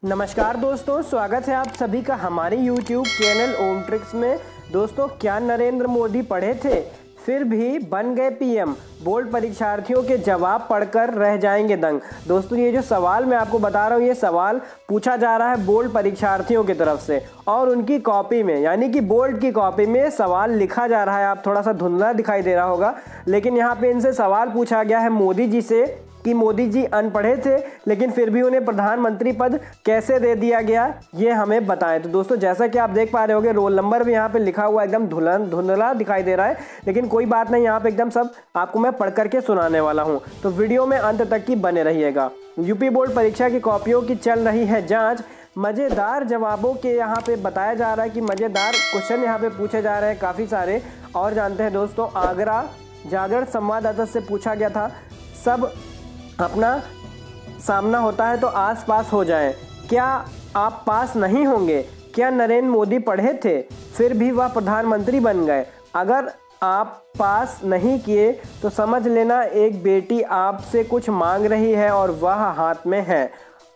नमस्कार दोस्तों, स्वागत है आप सभी का हमारे YouTube चैनल ओम ट्रिक्स में। दोस्तों, क्या नरेंद्र मोदी पढ़े थे फिर भी बन गए पीएम? बोर्ड परीक्षार्थियों के जवाब पढ़कर रह जाएंगे दंग। दोस्तों, ये जो सवाल मैं आपको बता रहा हूँ, ये सवाल पूछा जा रहा है बोर्ड परीक्षार्थियों की तरफ से और उनकी कॉपी में, यानी कि बोर्ड की कॉपी में सवाल लिखा जा रहा है। आप थोड़ा सा धुंधला दिखाई दे रहा होगा, लेकिन यहाँ पे इनसे सवाल पूछा गया है मोदी जी से कि मोदी जी अनपढ़े थे लेकिन फिर भी उन्हें प्रधानमंत्री पद कैसे दे दिया गया, ये हमें बताएं। तो दोस्तों, जैसा कि आप देख पा रहे होंगे, रोल नंबर भी यहाँ पे लिखा हुआ एकदम धुंधला दिखाई दे रहा है, लेकिन कोई बात नहीं, यहाँ पे एकदम सब आपको मैं पढ़ करके सुनाने वाला हूँ। तो वीडियो में अंत तक की बने रहिएगा। यूपी बोर्ड परीक्षा की कॉपियों की चल रही है जाँच। मज़ेदार जवाबों के यहाँ पे बताया जा रहा है कि मज़ेदार क्वेश्चन यहाँ पे पूछे जा रहे हैं काफ़ी सारे। और जानते हैं दोस्तों, आगरा जागरण संवाददाता से पूछा गया था, सब अपना सामना होता है तो आस पास हो जाएं, क्या आप पास नहीं होंगे? क्या नरेंद्र मोदी पढ़े थे फिर भी वह प्रधानमंत्री बन गए? अगर आप पास नहीं किए तो समझ लेना एक बेटी आपसे कुछ मांग रही है और वह हाथ में है।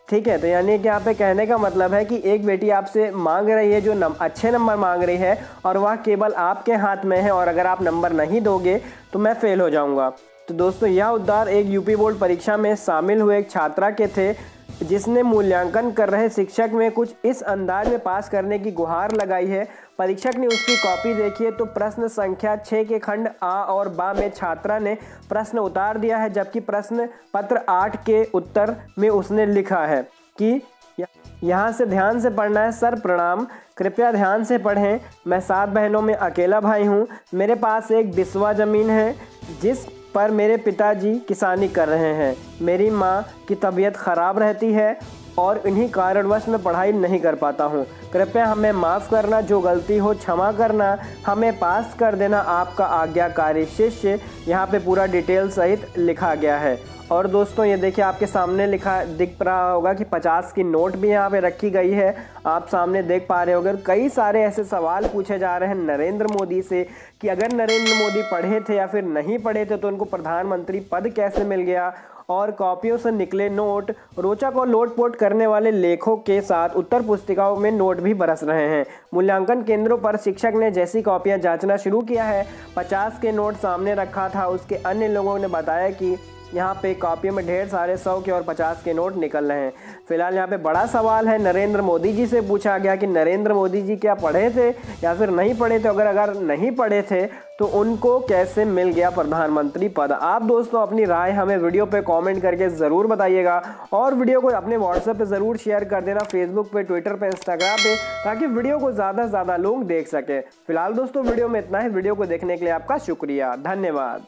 ठीक है, तो यानी कि यहाँ पे कहने का मतलब है कि एक बेटी आपसे मांग रही है जो अच्छे नंबर मांग रही है और वह केवल आपके हाथ में है, और अगर आप नंबर नहीं दोगे तो मैं फेल हो जाऊँगा। तो दोस्तों, यह उद्गार एक यूपी बोर्ड परीक्षा में शामिल हुए एक छात्रा के थे, जिसने मूल्यांकन कर रहे शिक्षक में कुछ इस अंदाज में पास करने की गुहार लगाई है। परीक्षक ने उसकी कॉपी देखी है तो प्रश्न संख्या 6 के खंड आ और बा में छात्रा ने प्रश्न उतार दिया है, जबकि प्रश्न पत्र 8 के उत्तर में उसने लिखा है कि यहाँ से ध्यान से पढ़ना है। सर प्रणाम, कृपया ध्यान से पढ़ें। मैं 7 बहनों में अकेला भाई हूँ। मेरे पास एक बिस्वा ज़मीन है जिस पर मेरे पिताजी किसानी कर रहे हैं। मेरी माँ की तबीयत ख़राब रहती है और इन्हीं कारणवश मैं पढ़ाई नहीं कर पाता हूँ। कृपया हमें माफ़ करना, जो गलती हो क्षमा करना, हमें पास कर देना, आपका आज्ञाकारी शिष्य। यहाँ पे पूरा डिटेल सहित लिखा गया है। और दोस्तों, ये देखिए आपके सामने लिखा दिख रहा होगा कि 50 की नोट भी यहाँ पे रखी गई है, आप सामने देख पा रहे होंगे। कई सारे ऐसे सवाल पूछे जा रहे हैं नरेंद्र मोदी से कि अगर नरेंद्र मोदी पढ़े थे या फिर नहीं पढ़े थे तो उनको प्रधानमंत्री पद कैसे मिल गया। और कॉपियों से निकले नोट, रोचक और लोटपोट करने वाले लेखों के साथ उत्तर पुस्तिकाओं में नोट भी बरस रहे हैं। मूल्यांकन केंद्रों पर शिक्षक ने जैसी कॉपियां जांचना शुरू किया है, 50 के नोट सामने रखा था, उसके अन्य लोगों ने बताया कि यहाँ पे कॉपियों में ढेर सारे 100 के और 50 के नोट निकल रहे हैं। फिलहाल यहाँ पे बड़ा सवाल है, नरेंद्र मोदी जी से पूछा गया कि नरेंद्र मोदी जी क्या पढ़े थे या फिर नहीं पढ़े थे? अगर नहीं पढ़े थे तो उनको कैसे मिल गया प्रधानमंत्री पद? आप दोस्तों अपनी राय हमें वीडियो पे कमेंट करके ज़रूर बताइएगा और वीडियो को अपने व्हाट्सएप पे ज़रूर शेयर कर देना, फेसबुक पे, ट्विटर पे, इंस्टाग्राम पे, ताकि वीडियो को ज़्यादा से ज़्यादा लोग देख सकें। फिलहाल दोस्तों, वीडियो में इतना ही। वीडियो को देखने के लिए आपका शुक्रिया, धन्यवाद।